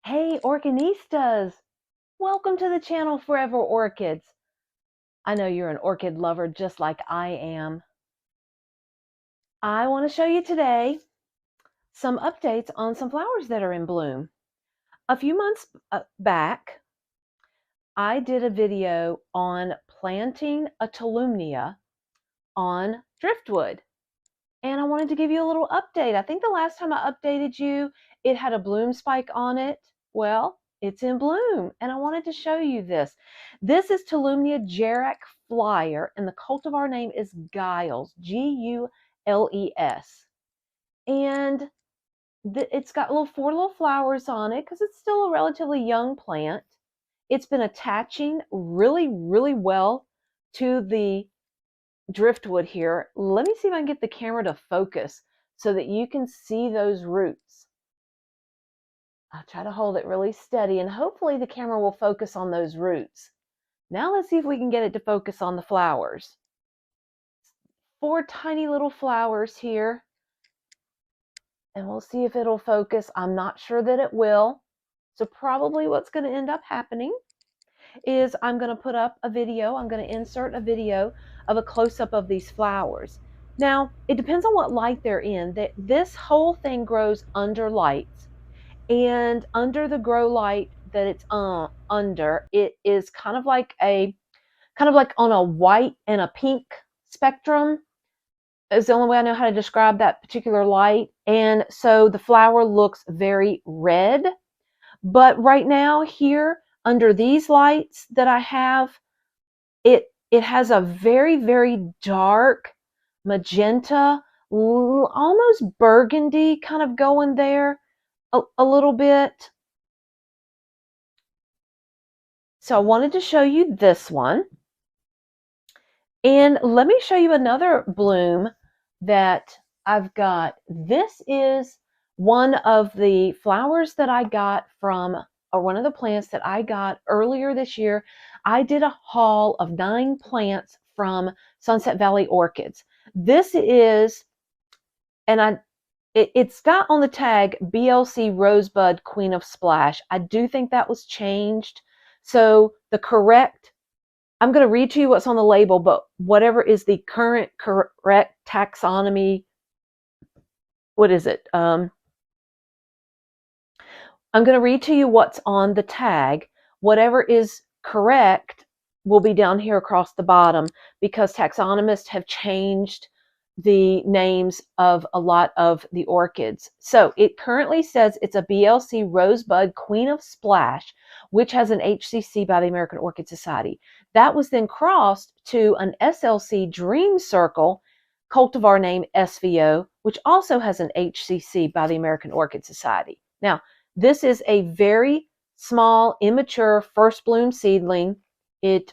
Hey, Orchinistas! Welcome to the channel Forever Orchids. I know you're an orchid lover just like I am. I want to show you today some updates on some flowers that are in bloom. A few months back, I did a video on planting a Tolumnia on driftwood. And I wanted to give you a little update. I think the last time I updated you, it had a bloom spike on it. Well, it's in bloom, and I wanted to show you this. This is Tolumnia Jairak Flyer, and the cultivar name is Gules, Gules. And it's got four little flowers on it because it's still a relatively young plant. It's been attaching really, really well to the driftwood here. Let me see if I can get the camera to focus so that you can see those roots. I'll try to hold it really steady and hopefully the camera will focus on those roots. Now let's see if we can get it to focus on the flowers. Four tiny little flowers here. And we'll see if it'll focus. I'm not sure that it will. So probably what's going to end up happening is I'm going to put up a video. I'm going to insert a video of a close-up of these flowers. Now, it depends on what light they're in. This whole thing grows under lights, and under the grow light that it's under, it is kind of like on a white and a pink spectrum. Is the only way I know how to describe that particular light. And so the flower looks very red. But right now here, under these lights that I have, it has a very, very dark magenta, almost burgundy kind of going there a little bit. So I wanted to show you this one. And let me show you another bloom that I've got. This is one of the flowers that I got from, or one of the plants that I got earlier this year. I did a haul of 9 plants from Sunset Valley Orchids. This is, and it's got on the tag BLC Rosebud Queen of Splash. I do think that was changed. So the correct, I'm going to read to you what's on the label, but whatever is the current correct taxonomy, what is it? I'm going to read to you what's on the tag. Whatever is correct will be down here across the bottom because taxonomists have changed the names of a lot of the orchids. So it currently says it's a BLC Rosebud Queen of Splash, which has an HCC by the American Orchid Society. That was then crossed to an SLC Dream Circle cultivar name SVO, which also has an HCC by the American Orchid Society. Now, this is a very small, immature first bloom seedling. It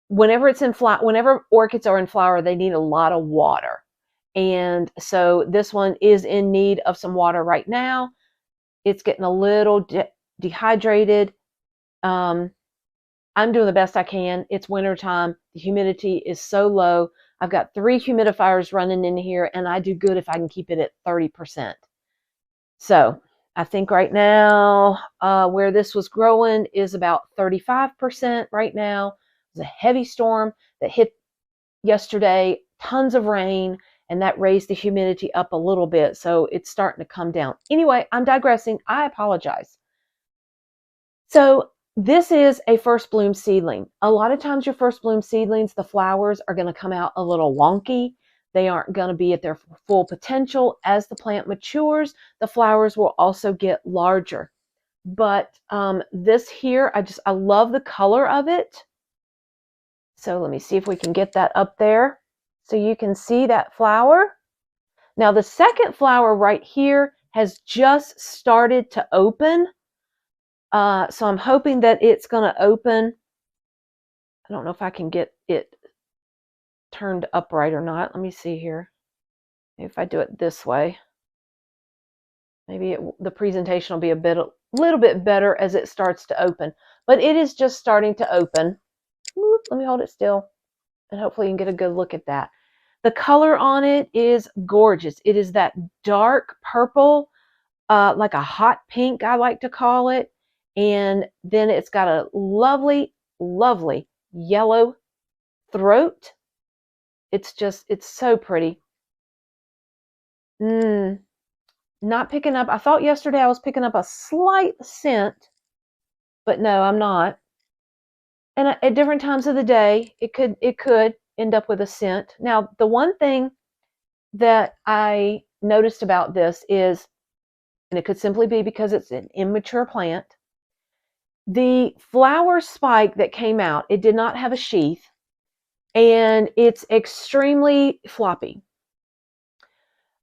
whenever it's in flower, whenever orchids are in flower, they need a lot of water. And so this one is in need of some water right now. It's getting a little dehydrated. I'm doing the best I can. It's wintertime. The humidity is so low. I've got 3 humidifiers running in here, and I do good if I can keep it at 30%. So I think right now where this was growing is about 35% right now. It was a heavy storm that hit yesterday, tons of rain, and that raised the humidity up a little bit. So it's starting to come down. Anyway, I'm digressing. I apologize. So this is a first bloom seedling. A lot of times your first bloom seedlings, the flowers are going to come out a little wonky. They aren't going to be at their full potential. As the plant matures, the flowers will also get larger. But this here, I love the color of it. So let me see if we can get that up there so you can see that flower. Now the second flower right here has just started to open. So I'm hoping that it's going to open. I don't know if I can get it turned upright or not. Let me see here. Maybe if I do it this way, maybe the presentation will be a little bit better as it starts to open. But it is just starting to open. Let me hold it still, and hopefully you can get a good look at that. The color on it is gorgeous. It is that dark purple like a hot pink, I like to call it. And then it's got a lovely, lovely yellow throat. It's so pretty. Not picking up, I thought yesterday I was picking up a slight scent, but no, I'm not. And at different times of the day, it could end up with a scent. Now, the one thing that I noticed about this is, and it could simply be because it's an immature plant, the flower spike that came out, it did not have a sheath, and it's extremely floppy.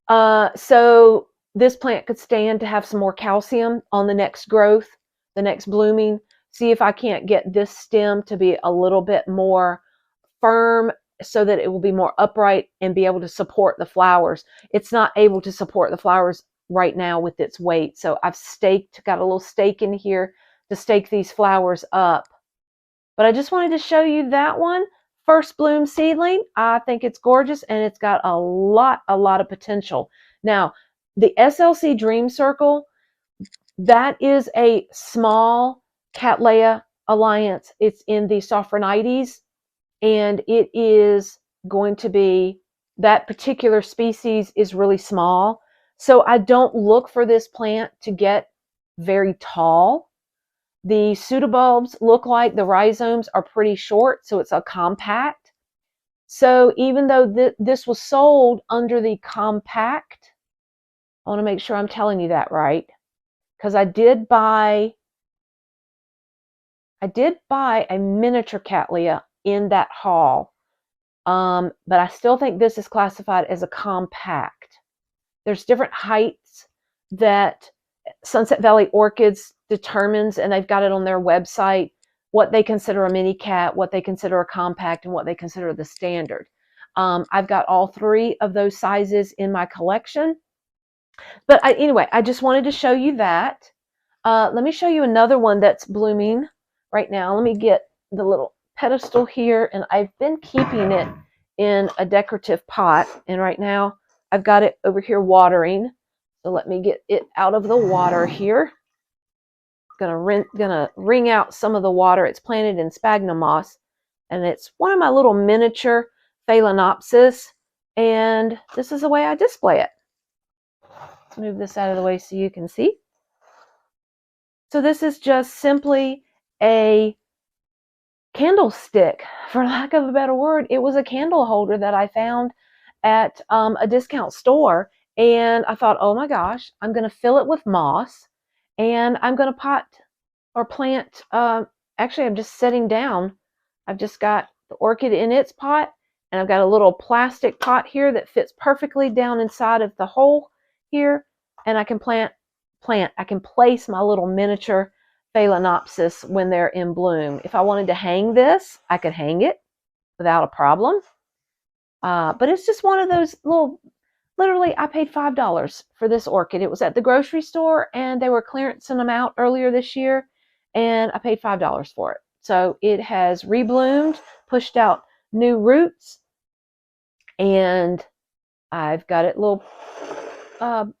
So this plant could stand to have some more calcium on the next growth, the next blooming. See if I can't get this stem to be a little bit more firm so that it will be more upright and be able to support the flowers. It's not able to support the flowers right now with its weight. So I've got a little stake in here to stake these flowers up. But I just wanted to show you that one. First bloom seedling. I think it's gorgeous, and it's got a lot of potential. Now, the SLC Dream Circle, that is a small Cattleya alliance. It's in the Sophronites, and it is going to be, that particular species is really small. So I don't look for this plant to get very tall. The pseudobulbs look like the rhizomes are pretty short, so it's a compact. So even though this was sold under the compact, I want to make sure I'm telling you that right, because I did buy a miniature Cattleya in that haul, but I still think this is classified as a compact. There's different heights that Sunset Valley Orchids determines, and they've got it on their website, what they consider a mini cat, what they consider a compact, and what they consider the standard. I've got all three of those sizes in my collection. But anyway, I just wanted to show you that. Let me show you another one that's blooming right now. Let me get the little pedestal here, and I've been keeping it in a decorative pot, and right now I've got it over here watering. So let me get it out of the water here. Gonna wring out some of the water. It's planted in sphagnum moss, and it's one of my little miniature Phalaenopsis, and this is the way I display it. Let's move this out of the way so you can see. So this is just simply a candlestick, for lack of a better word. It was a candle holder that I found at a discount store, and I thought, oh my gosh, I'm going to fill it with moss, and I'm going to plant, actually I'm just setting down. I've just got the orchid in its pot, and I've got a little plastic pot here that fits perfectly down inside of the hole here, and I can I can place my little miniature Phalaenopsis when they're in bloom. If I wanted to hang this, I could hang it without a problem. But it's just one of those little, literally, I paid $5 for this orchid. It was at the grocery store, and they were clearancing them out earlier this year, and I paid $5 for it. So it has rebloomed, pushed out new roots, and I've got it little kind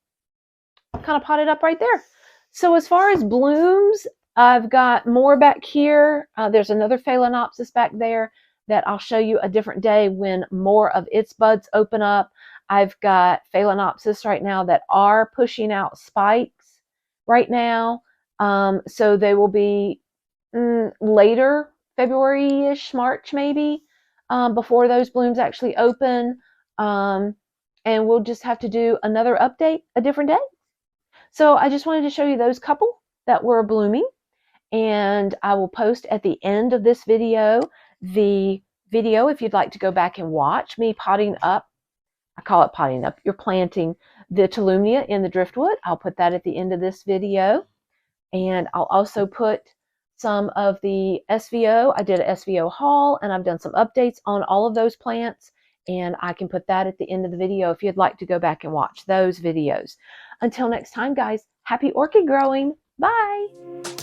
of potted up right there. So as far as blooms, I've got more back here. There's another Phalaenopsis back there that I'll show you a different day when more of its buds open up. I've got Phalaenopsis right now that are pushing out spikes right now. So they will be later, February-ish, March maybe, before those blooms actually open. And we'll just have to do another update a different day. So I just wanted to show you those couple that were blooming, and I will post at the end of this video the video if you'd like to go back and watch me potting up. I call it potting up. You're planting the Tolumnia in the driftwood. I'll put that at the end of this video, and I'll also put some of the SVO. I did an SVO haul, and I've done some updates on all of those plants, and I can put that at the end of the video if you'd like to go back and watch those videos. Until next time, guys, happy orchid growing. Bye.